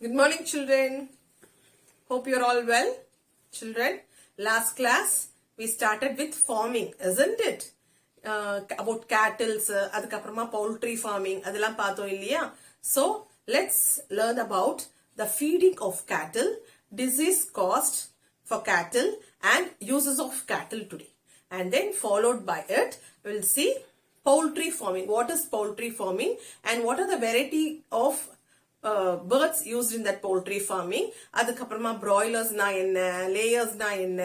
Good morning, children. Hope you're all well. Children, last class we started with farming, isn't it? About cattle, adukapprama poultry farming, adella paatho illaya. So, let's learn about the feeding of cattle, disease caused for cattle, and uses of cattle today. And then followed by it, we'll see poultry farming. What is poultry farming and what are the variety of birds used in that poultry farming? அதுக்கப்புறமா broilersனா என்ன, layersனா என்ன,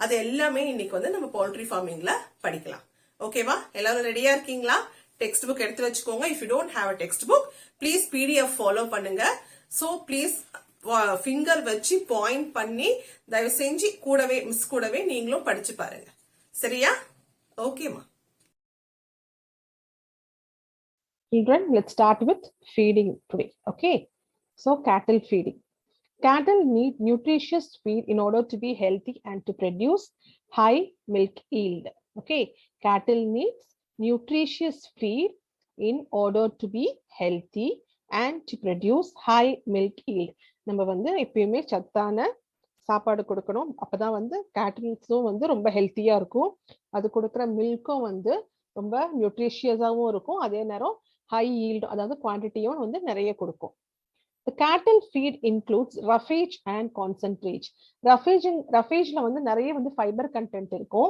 அது எல்லாமே இன்னைக்கு வந்து நம்ம poultry farmingல படிக்கலாம். ஓகேவா? எல்லாரும் ரெடியா இருக்கீங்களா? டெக்ஸ்ட் புக் எடுத்து வச்சுக்கோங்க. If you don't have a textbook, please PDF follow பண்ணுங்க. So please finger வச்சு பாயிண்ட் பண்ணி தயவு செஞ்சு கூடவே மிஸ் கூடவே நீங்களும் படிச்சு பாருங்க. சரியா? ஓகேமா. Children, let's start with feeding today. Okay, so cattle feeding. Cattle need nutritious feed in order to be healthy and to produce high milk yield. Okay, cattle needs nutritious feed in order to be healthy and to produce high milk yield. நம்ம வந்து எப்பயுமே சத்தான சாப்பாடு கொடுக்கணும். அப்பதான் வந்து கேட்டில்ஸும் வந்து ரொம்ப ஹெல்த்தியா இருக்கும். அது கொடுக்குற மில்க்கும் வந்து ரொம்ப நியூட்ரிஷியஸாவும் இருக்கும். அதே நேரம் high yield, அதாவது குவான்டிட்டியும் வந்து நிறைய கொடுக்கும். The cattle feed includes roughage and concentrate. Roughage-ல வந்து நிறைய வந்து ஃபைபர் கண்டென்ட் இருக்கும்.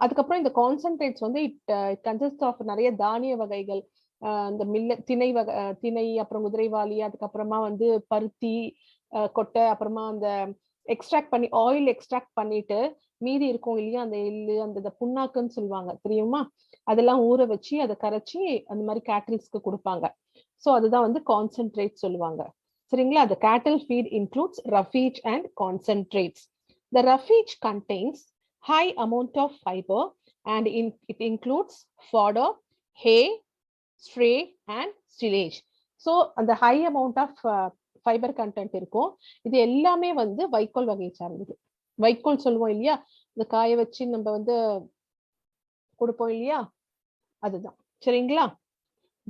அதுக்கப்புறம் இந்த கான்சென்ட்ரேட்ஸ் வந்து இட் கன்சிஸ்ட் ஆஃப் நிறைய தானிய வகைகள், இந்த திணை, அப்புறம் குதிரைவாலி, அதுக்கப்புறமா வந்து பருத்தி கொட்டை, அப்புறமா அந்த எக்ஸ்ட்ராக்ட் பண்ணி ஆயில் எக்ஸ்ட்ராக்ட் பண்ணிட்டு மீதி இருக்கும் இல்லையா, அந்த எள்ளு, அந்த புண்ணாக்குன்னு சொல்லுவாங்க தெரியுமா, அதெல்லாம் ஊற வச்சு அதை கரைச்சி அந்த மாதிரி கேட்டில்ஸ்க்கு கொடுப்பாங்க. ஸோ அதுதான் வந்து கான்சென்ட்ரேட் சொல்லுவாங்க. சரிங்களா? The cattle feed includes roughage and concentrates. The roughage contains high amount of fiber and it includes fodder, hay, stray and silage. So அந்த high amount of fibre content இருக்கும். இது எல்லாமே வந்து வைக்கோல் வகையை சார்ந்தது. வைக்கோல் சொல்லுவோம் இல்லையா, இந்த காய வச்சு நம்ம வந்து கொடுப்போம் இல்லையா, அதுதான். சரிங்களா?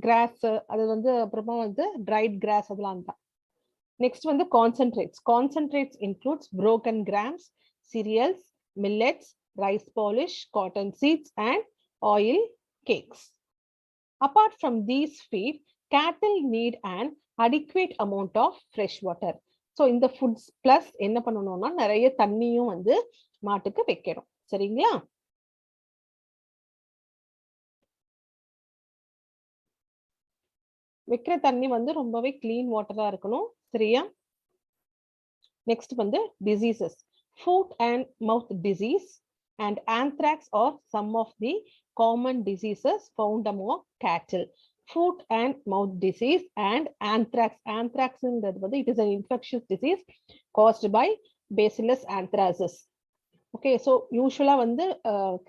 கிராஸ், அது வந்து அப்புறமா வந்து ட்ரைட் கிராஸ், அதெல்லாம் தான். நெக்ஸ்ட் வந்து concentrates. Concentrates includes broken grams, cereals, millets, rice polish, cotton seeds and oil cakes. Apart from these feed, cattle need an adequate amount of fresh water. So இந்த foods plus என்ன பண்ணணும்னா நிறைய தண்ணியும் வந்து மாட்டுக்கு வைக்கணும். சரிங்களா? வைக்கிற தண்ணி வந்து ரொம்பவே கிளீன் வாட்டரா இருக்கணும். சரியா? நெக்ஸ்ட் வந்து diseases. Foot and mouth disease and anthrax are some of the common diseases found among cattle. Foot and mouth disease and anthrax. Anthrax வந்து it is an infectious disease caused by Bacillus anthracis. Okay, so யூஸ்வலா வந்து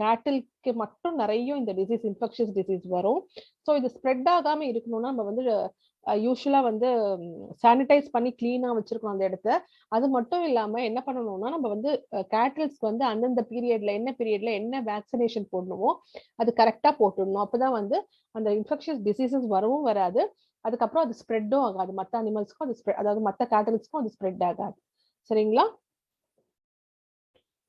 கேட்டில்க்கு மட்டும் நிறைய இந்த disease, infectious disease வரும். So இது spread ஆகாம இருக்கணும்னா நம்ம வந்து யூஸ்வலா வந்து சானிடைஸ் பண்ணி கிளீனா வச்சிருக்கணும் அந்த இடத்த. அது மட்டும் இல்லாம என்ன பண்ணணும்னா நம்ம வந்து கேட்டில்ஸ்க்கு வந்து அந்தந்த பீரியட்ல என்ன வேக்சினேஷன் போடணுமோ அது கரெக்டா போட்டுடணும். அப்பதான் வந்து அந்த இன்ஃபெக்ஷியஸ் டிசீசஸ் வரவும் வராது, அதுக்கப்புறம் அது ஸ்ப்ரெட்டும் ஆகாது. மற்ற அனிமல்ஸ்க்கும் அது ஸ்ப்ரெட், அதாவது மற்ற கேட்டில்ஸ்க்கும் அது ஸ்ப்ரெட் ஆகாது. சரிங்களா?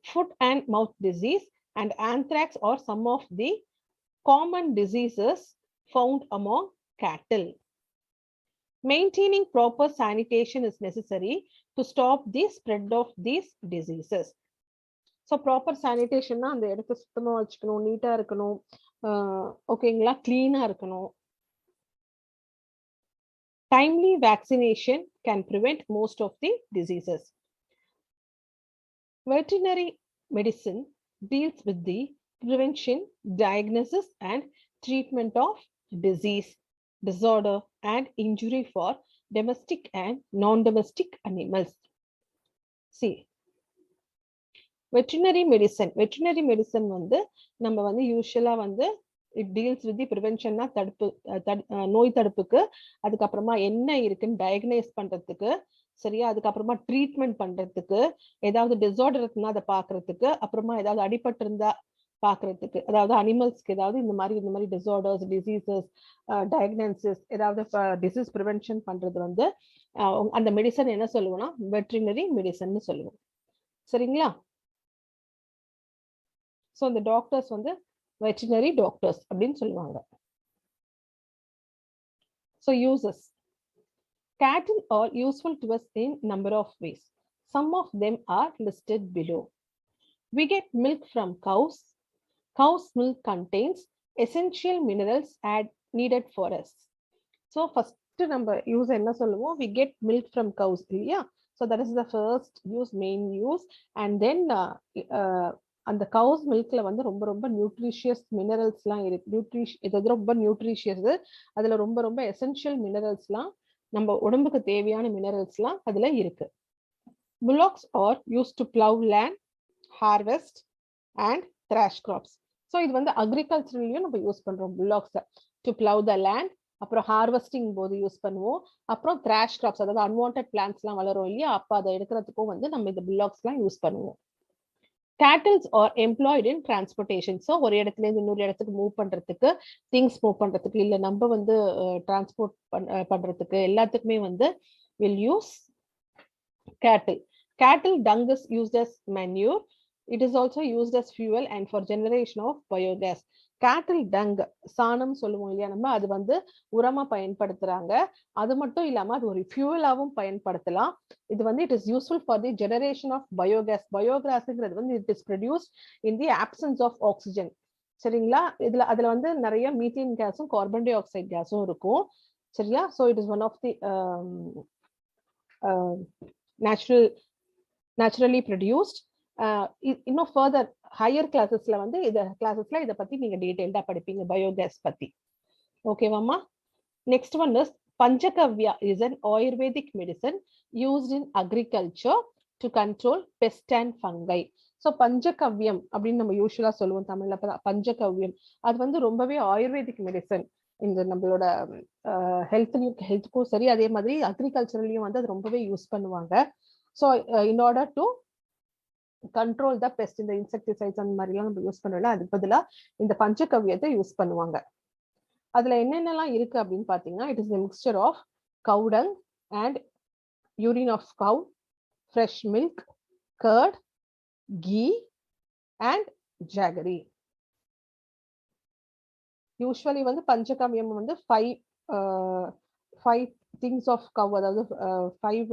Foot and mouth disease and anthrax are some of the common diseases found among cattle. Maintaining proper sanitation is necessary to stop the spread of these diseases. So proper sanitation na அந்த இடத்தை சுத்தமா வச்சுக்கணும், நீட்டா இருக்கணும். ஓகேங்களா? கிளீனா இருக்கணும். Timely vaccination can prevent most of the diseases. Veterinary medicine deals with the prevention, diagnosis and treatment of disease, disorder and injury for domestic and non-domestic animals. See, veterinary medicine வந்து நம்ம வந்து யூசுவலா வந்து இட் டீல்ஸ் வித் தி ப்ரிவென்ஷன்னா நோய் தடுப்புக்கு, அதுக்கப்புறமா என்ன இருக்குன்னு diagnose பண்றதுக்கு, சரியா, அதுக்கப்புறமா ட்ரீட்மெண்ட் பண்றதுக்கு, ஏதாவது டிசார்டர் இருக்குன்னா அதை பாக்குறதுக்கு, அப்புறமா ஏதாவது அடிபட்டு இருந்தா பார்க்கறதுக்கு, அதாவது அனிமல்ஸ்க்கு ஏதாவது இந்த மாதிரி டிசார்டர்ஸ், டிசீசஸ், டயக்னோசிஸ், ஏதாவது டிசீஸ் ப்ரிவென்ஷன் பண்றது வந்து அந்த மெடிசன் என்ன சொல்லுவோம்னா வெட்டரினரி மெடிசன் சொல்லுவோம். சரிங்களா? ஸோ இந்த டாக்டர்ஸ் வந்து வெட்டரினரி டாக்டர்ஸ் அப்படின்னு சொல்லுவாங்க. So uses. Cattle are useful to us in number of ways. Some of them are listed below. We get milk from cows. Cow's milk contains essential minerals needed for us. So first number use enna solluvom, we get milk from cows illaya. So that is the first use, main use. And then அந்த cows milkல வந்து ரொம்ப ரொம்ப nutritious மினரல்ஸ்லாம் இருக்கு. இது ரொம்ப nutritious, அதுல ரொம்ப ரொம்ப எசென்ஷியல் மினரல்ஸ்லாம், நம்ம உடம்புக்கு தேவையான மினரல்ஸ்லாம் அதுல இருக்கு. Bullocks are used to plow land, harvest and thrash crops. So இது வந்து அக்ரிகல்ச்சரலையும் நம்ம யூஸ் பண்றோம் bullocks to plow the land, அப்புறம் ஹார்வெஸ்டிங் போது யூஸ் பண்ணுவோம், அப்புறம் thrash crops அதாவது unwanted plants-லாம் வளரும் இல்லையா, அப்ப அதை எடுக்கிறதுக்கும் வந்து நம்ம இந்த bullocks-லாம் யூஸ் பண்ணுவோம். Cattle are employed in transportation. So ஒரு இடத்துல இருந்து இன்னொரு இடத்துக்கு மூவ் பண்றதுக்கு, திங்ஸ் மூவ் பண்றதுக்கு, இல்ல நம்ம வந்து டிரான்ஸ்போர்ட் பண்றதுக்கு எல்லாத்துக்குமே வந்து will use cattle. Cattle dung is used as manure. It is also used as fuel and for generation of biogas. Cattle dung, சாணம் சொல்லுவோம் இல்லையா நம்ம, அது வந்து உரமா பயன்படுத்துறாங்க. அது மட்டும் இல்லாம அது ஒரு ஃபியூவலாவும் பயன்படுத்தலாம். இது வந்து it is useful for the generation of biogas. பயோகாஸ்ங்கிறது வந்து it is produced in the absence of oxygen. சரிங்களா? அதுல வந்து நிறைய மீத்தேன் கேஸும் கார்பன் டை ஆக்சைடு கேஸும் இருக்கும். சரியா? So it is one of the naturally produced. இன்னும் ஃபர்தர் ஹையர் கிளாஸஸ்ல வந்து இதை பத்தி நீங்க டீடைல்டா படிப்பீங்க, பயோகேஸ் பத்தி. ஓகேவாமா? Next one is panchagavya is an Ayurvedic medicine used in agriculture to control pest and fungi. So panchagavyam அப்படின்னு நம்ம யூஸ்வலா சொல்லுவோம் தமிழ்ல. பஞ்சகவ்யம் அது வந்து ரொம்பவே ஆயுர்வேதிக் மெடிசன். இந்த நம்மளோட ஹெல்த்துக்கும் சரி, அதே மாதிரி அக்ரிகல்ச்சர்லயும் வந்து அது ரொம்பவே யூஸ் பண்ணுவாங்க. So in order to control the best, இந்த இன்செக்டிசைட்ஸ் அந்த மாதிரிலாம் நம்ம யூஸ் பண்ணல, அதுக்கு பதிலாக இந்த பஞ்சகவ்யத்தை யூஸ் பண்ணுவாங்க. அதுல என்னென்னலாம் இருக்கு அப்படின்னு பாத்தீங்கன்னா, it is a mixture of cow dung and urine of cow, fresh milk, curd, ghee and jaggery. Usually வந்து பஞ்சகவ்யம் வந்து ஃபைவ் திங்ஸ் ஆஃப் கவ், அதாவது 5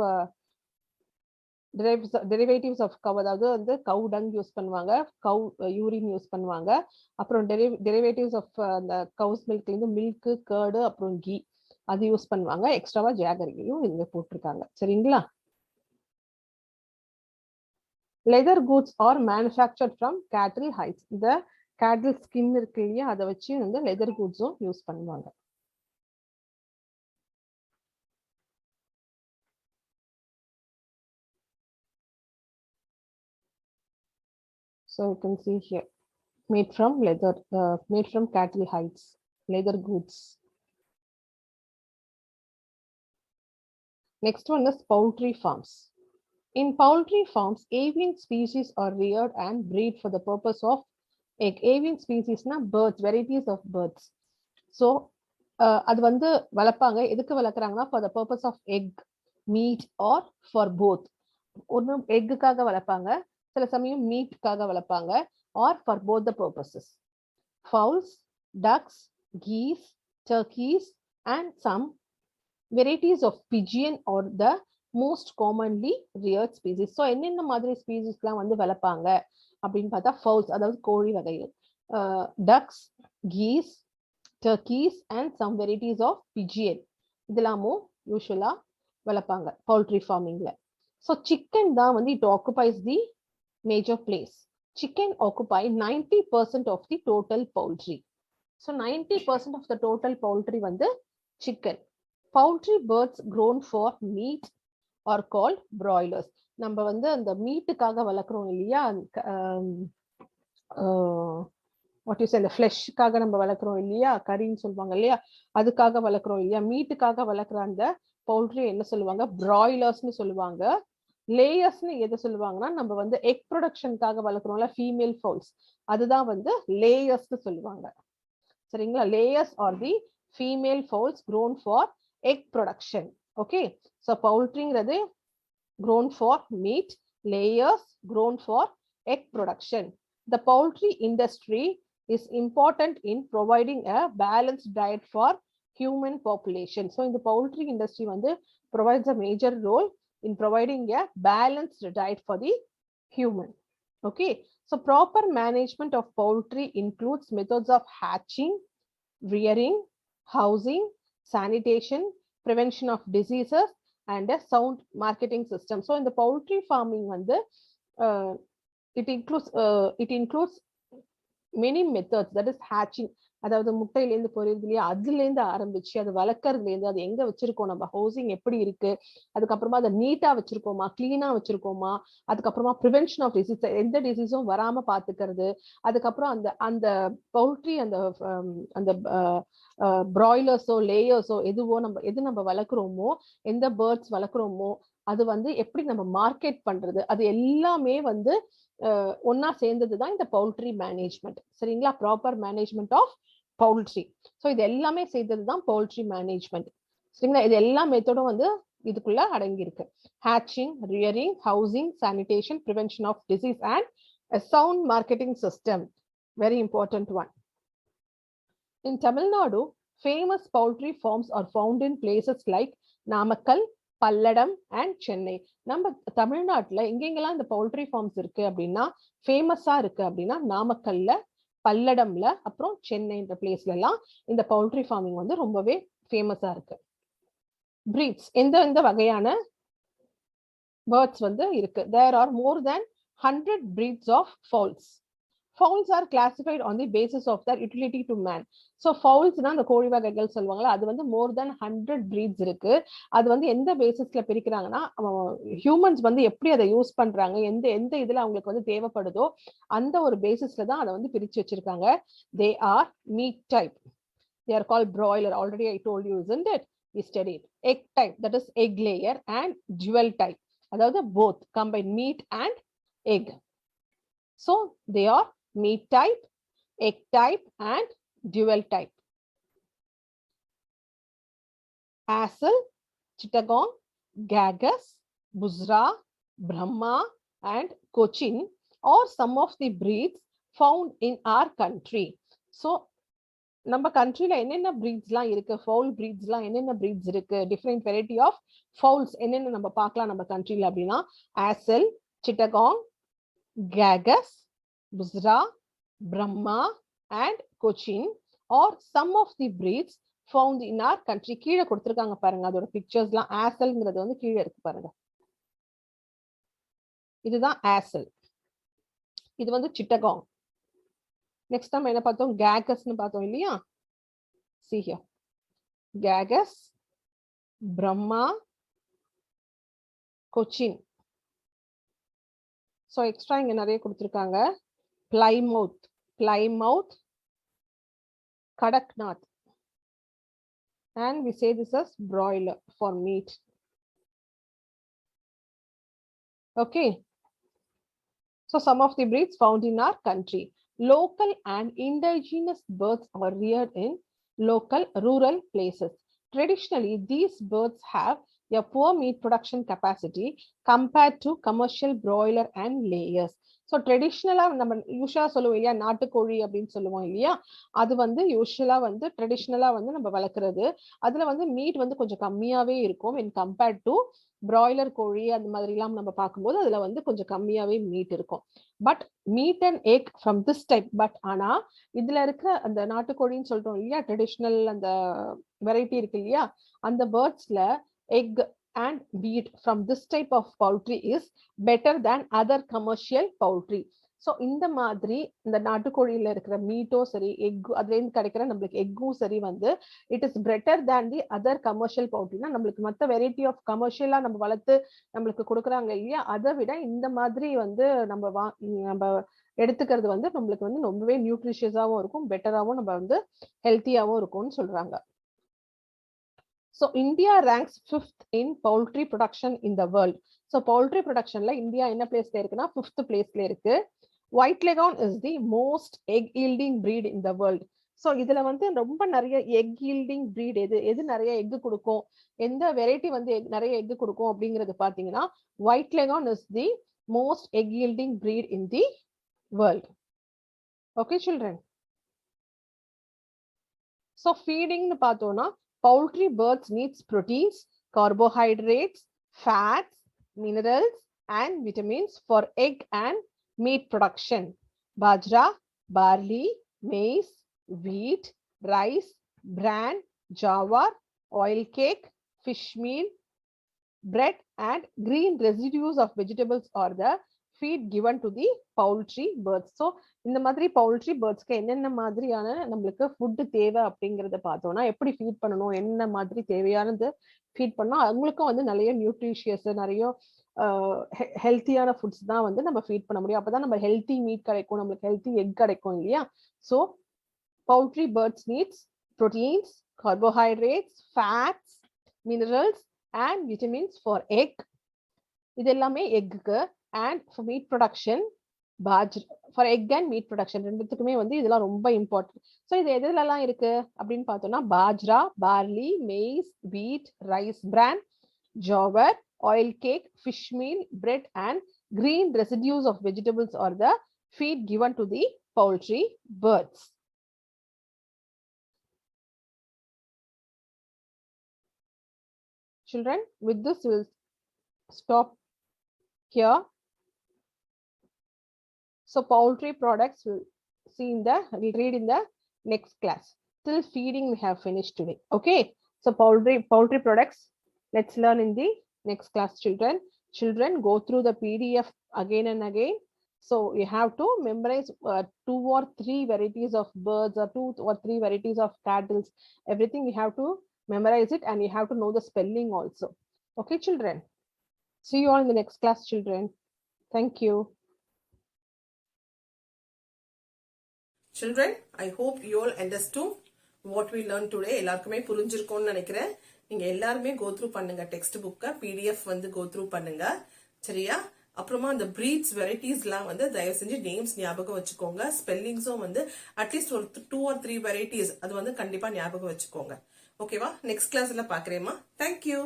derivatives of cow, அதாவது வந்து cow dung யூஸ் பண்ணுவாங்க, cow urine யூஸ் பண்ணுவாங்க, அப்புறம் derivatives of அந்த cows milk இருந்து மில்க், கர்டு, அப்புறம் கீ அது யூஸ் பண்ணுவாங்க. எக்ஸ்ட்ராவா ஜாகரியும் இங்க போட்டிருக்காங்க. சரிங்களா? Leather goods are manufactured from cattle hides. இந்த கேட்டில் ஸ்கின் இருக்கு இல்லையா, அதை வச்சு வந்து லெதர் கூட்ஸும் யூஸ் பண்ணுவாங்க. So you can see here, made from leather, made from cattle hides, leather goods. Next one is poultry farms. In poultry farms, avian species are reared and breed for the purpose of egg. Avian species na birds, varieties of birds. So அது வந்து வளர்ப்பாங்க. எதுக்கு வளர்க்குறாங்கன்னா for the purpose of egg, meat or for both. ஒன்று எக்குக்காக வளர்ப்பாங்க, சில சமயம் மீட்காக வளர்ப்பாங்க, or for both the purposes. Fowls, ducks, geese, turkeys and some varieties of pigeon are the most commonly reared species. So என்னென்ன மாதிரி ஸ்பீசிஸ்லாம் வந்து வளர்ப்பாங்க அப்படின்னு பார்த்தா, fowls அதாவது கோழி வகைகள், ducks, geese, turkeys and some varieties of pigeon இதெல்லாமும் யூஸ்வலா வளர்ப்பாங்க பவுல்ட்ரி ஃபார்மிங்ல. ஸோ சிக்கன் தான் வந்து it occupies the major place. Chicken occupy 90% of the total poultry. So 90% of the total poultry வந்து chicken. Poultry birds grown for meat are called broilers. நம்ம வந்து அந்த மீட்டுக்காக வளர்க்குறோம் இல்லையா, வாட் யூ சே, அந்த ஃப்ளெஷ்க்காக நம்ம வளர்க்குறோம் இல்லையா, கறின்னு சொல்லுவாங்க இல்லையா, அதுக்காக வளர்க்குறோம் இல்லையா, மீட்டுக்காக வளர்க்குற அந்த பவுல்ட்ரி என்ன சொல்லுவாங்க, பிராய்லர்ஸ்னு சொல்லுவாங்க. லேயர்ஸ்னு எதை சொல்லுவாங்கன்னா நம்ம வந்து எக் ப்ரொடக்ஷனுக்காக வளர்க்குறோம்ல ஃபீமேல் ஃபவுல்ஸ், அதுதான் வந்து லேயர்ஸ்னு சொல்லுவாங்க. சரிங்களா? Layers are the female fowls grown for egg production. Okay, so பவுல்ட்ரிங்கிறது grown for meat, layers grown for egg production. The poultry industry is important in providing a balanced diet for human population. So in the poultry industry வந்து provides a major role in providing a balanced diet for the human. Okay, so proper management of poultry includes methods of hatching, rearing, housing, sanitation, prevention of diseases, and a sound marketing system. So in the poultry farming வந்து it includes many methods, that is hatching, அதாவது முட்டையிலேருந்து பொரியுது இல்லையா, அதுலேருந்து ஆரம்பிச்சு அது வளர்க்கறதுலேருந்து அது எங்க வச்சிருக்கோம், நம்ம ஹவுசிங் எப்படி இருக்கு, அதுக்கப்புறமா அதை நீட்டா வச்சிருக்கோமா, கிளீனா வச்சிருக்கோமா, அதுக்கப்புறமா ப்ரிவென்ஷன் ஆஃப் டிசீஸ், எந்த டிசீஸும் வராம பாத்துக்கிறது, அதுக்கப்புறம் அந்த அந்த பவுல்ட்ரி அந்த அந்த பிராய்லர்ஸோ லேயர்ஸோ எது நம்ம வளர்க்குறோமோ, எந்த பேர்ட்ஸ் வளர்க்குறோமோ அது வந்து எப்படி நம்ம மார்க்கெட் பண்றது, அது எல்லாமே வந்து ஒன்னா சேர்ந்ததுதான் இந்த பவுல்ட்ரி மேனேஜ்மெண்ட். சரிங்களா? Proper management of poultry. So இது எல்லாமே செய்ததுதான் பவுல்ட்ரி மேனேஜ்மெண்ட். சரிங்களா? இது எல்லா மெத்தடும் வந்து இதுக்குள்ள அடங்கி இருக்கு. Hatching, rearing, housing, sanitation, prevention of disease and a sound marketing system. Very important one. In Tamil Nadu, famous poultry farms are found in places like Namakkal, Palladam and Chennai. நம்ம தமிழ்நாட்டுல எங்கெங்கெல்லாம் இந்த பவுல்ட்ரி ஃபார்ம்ஸ் இருக்கு அப்படின்னா, ஃபேமஸா இருக்கு அப்படின்னா நாமக்கல்ல, பல்லடம்ல, அப்புறம் சென்னைன்ற பிளேஸ்ல எல்லாம் இந்த பவுல்ட்ரி ஃபார்மிங் வந்து ரொம்பவே ஃபேமஸா இருக்கு. பிரீட்ஸ், எந்த வகையான பேர்ட்ஸ் வந்து இருக்கு? There are more than 100 breeds of fowls. Fowls are classified on the basis of their utility to man. So fowls na அந்த கோழி வகைகள் சொல்வாங்கல, அது வந்து more than 100 breeds இருக்கு. அது வந்து எந்த பேசிஸ்ல பிரிக்கிறாங்கன்னா, ஹியூமன்ஸ் வந்து எப்படி அதை யூஸ் பண்றாங்க, எந்த இதுல அவங்களுக்கு வந்து தேவைப்படுதோ அந்த ஒரு பேசிஸ்ல தான் அதை வந்து பிரிச்சு வச்சிருக்காங்க. They are meat type. They are called broiler. Already I told you, isn't it? We studied. Egg type, that is egg layer, and dual type, அதாவது both combined meat and egg. So they are meat type, egg type, and dual type. Hassel, Chittagong, Gagas, Buzra, Brahma, and Cochin are some of the breeds found in our country. So நம்ம கண்ட்ரில என்னென்ன பிரீட்ஸ்லாம் இருக்கு, foul பிரீட்ஸ்லாம் என்னென்ன breeds இருக்கு, different variety of fowls என்னென்ன நம்ம பார்க்கலாம் நம்ம கண்ட்ரில அப்படின்னா, ஆசல், சிட்டகாங், கேகஸ், Busra, Brahma and Cochin are some of the breeds found in our country. கீழே கொடுத்துருக்காங்க பாருங்க, அதோட பிக்சர்ஸ்லாம். ஆசல்ங்கிறது வந்து கீழே இருக்கு பாருங்க, இதுதான் ஆசல், இது வந்து சிட்டகாங். நெக்ஸ்ட் நம்ம என்ன பார்த்தோம், கேகஸ்னு பார்த்தோம் இல்லையா. See here, கேகஸ், Brahma, Cochin. So extra இங்க நிறைய கொடுத்துருக்காங்க. Plymouth, Kadaknath, and we say this as broiler for meat. Okay, so some of the breeds found in our country. Local and indigenous birds are reared in local rural places. Traditionally, these birds have a poor meat production capacity compared to commercial broiler and layers. So ட்ரெடிஷ்னலா நம்ம யூஸ்வலா சொல்லுவோம் இல்லையா, நாட்டுக்கோழி அப்படின்னு சொல்லுவோம் இல்லையா, அது வந்து யூஸ்வலா வந்து ட்ரெடிஷ்னலா வந்து நம்ம வளர்க்குறது. அதுல வந்து மீட் வந்து கொஞ்சம் கம்மியாவே இருக்கும் இன் கம்பேர்ட் டு பிராய்லர் கோழி அந்த மாதிரி எல்லாம் நம்ம பார்க்கும்போது அதுல வந்து கொஞ்சம் கம்மியாவே மீட் இருக்கும். But meet and egg from this type. But ஆனா இதுல இருக்கிற அந்த நாட்டுக்கோழின்னு சொல்றோம் இல்லையா, ட்ரெடிஷ்னல் அந்த வெரைட்டி இருக்கு இல்லையா, அந்த பேர்ட்ஸ்ல egg and meat from this type of poultry is better than other commercial poultry. So இந்த மாதிரி இந்த நாட்டுக்கோழியில இருக்கிற மீட்டோ சரி, எக் அதுல இருந்து கிடைக்கிற நம்மளுக்கு எக்கும் சரி வந்து it is better than the other commercial பவுல்ட்ரினா, நம்மளுக்கு மற்ற வெரைட்டி ஆஃப் கமர்ஷியலா நம்ம வளர்த்து நம்மளுக்கு கொடுக்குறாங்க இல்லையா, அதை விட இந்த மாதிரி வந்து நம்ம எடுத்துக்கிறது வந்து நம்மளுக்கு வந்து ரொம்பவே நியூட்ரிஷியஸாவும் இருக்கும், பெட்டராகவும் நம்ம வந்து ஹெல்த்தியாவும் இருக்கும்னு சொல்றாங்க. So India ranks 5th in poultry production in the world. So poultry production la India enna place la irukna 5th place la irukku. White Leghorn is the most egg yielding breed in the world. So இதுல வந்து ரொம்ப நிறைய egg yielding breed எது நிறைய egg கொடுக்கும், எந்த variety வந்து நிறைய egg கொடுக்கும் அப்படிங்கிறது பாத்தீங்கன்னா White Leghorn is the most egg yielding breed in the world. Okay children. So feeding னு பார்த்தோம்னா poultry birds needs proteins, carbohydrates, fats, minerals and vitamins for egg and meat production. Bajra, barley, maize, wheat, rice, bran, jawar, oil cake, fish meal, bread and green residues of vegetables are the feed given to the poultry birds. So இந்த மாதிரி poultry birdsக்கு என்னென்ன மாதிரியான நம்மளுக்கு food தேவை அப்படிங்கறத பார்த்தோம்னா எப்படி feet பண்ணணும், என்ன மாதிரி தேவையானது ஃபீட் பண்ணா அவங்களுக்கும் வந்து நிறைய நியூட்ரிஷியஸ் நிறைய ஹெல்த்தியான ஃபுட்ஸ் தான் வந்து நம்ம ஃபீட் பண்ண முடியும். அப்பதான் நம்ம ஹெல்த்தி மீட் கிடைக்கும், நம்மளுக்கு ஹெல்த்தி எக் கிடைக்கும் இல்லையா. So poultry birds needs proteins, carbohydrates, fats, minerals and vitamins for egg. இது எல்லாமே எக்குக்கு. And for meat production, for egg and meat production ரெண்டுத்துக்குமே வந்து இதெல்லாம் ரொம்ப இம்பார்ட்டன்ட். ஸோ இது எதுலலாம் இருக்கு அப்படின்னு பார்த்தோம்னா பாஜ்ரா, பார்லி, மெய்ஸ், வீட், rice PRAN, jowar, oil cake, fish meal, bread and green residues of vegetables are the feed given to the poultry birds. Children, with this we'll stop here. So poultry products we'll read in the next class. Till feeding we have finished today. Okay. So poultry products, let's learn in the next class, children. Children, go through the PDF again and again. So you have to memorize 2 or 3 varieties of birds or 2 or 3 varieties of cattle. Everything you have to memorize it and you have to know the spelling also. Okay, children. See you all in the next class, children. Thank you. Children, I hope you all understood what we learned today. எல்லாருக்குமே புரிஞ்சிருக்கும்னு நினைக்கிறேன். நீங்க எல்லாருமே go through பண்ணுங்க text புக்க, PDF வந்து go through பண்ணுங்க. சரியா? அப்புறமா அந்த breeds varieties-லாம் வந்து தயவு செஞ்சு நேம்ஸ் ஞாபகம் வச்சுக்கோங்க. ஸ்பெல்லிங்ஸும் வந்து அட்லீஸ்ட் ஒரு 2 or 3 varieties அது வந்து கண்டிப்பா ஞாபகம் வச்சுக்கோங்க. ஓகேவா? நெக்ஸ்ட் கிளாஸ்ல பாக்குறேமா. Thank you.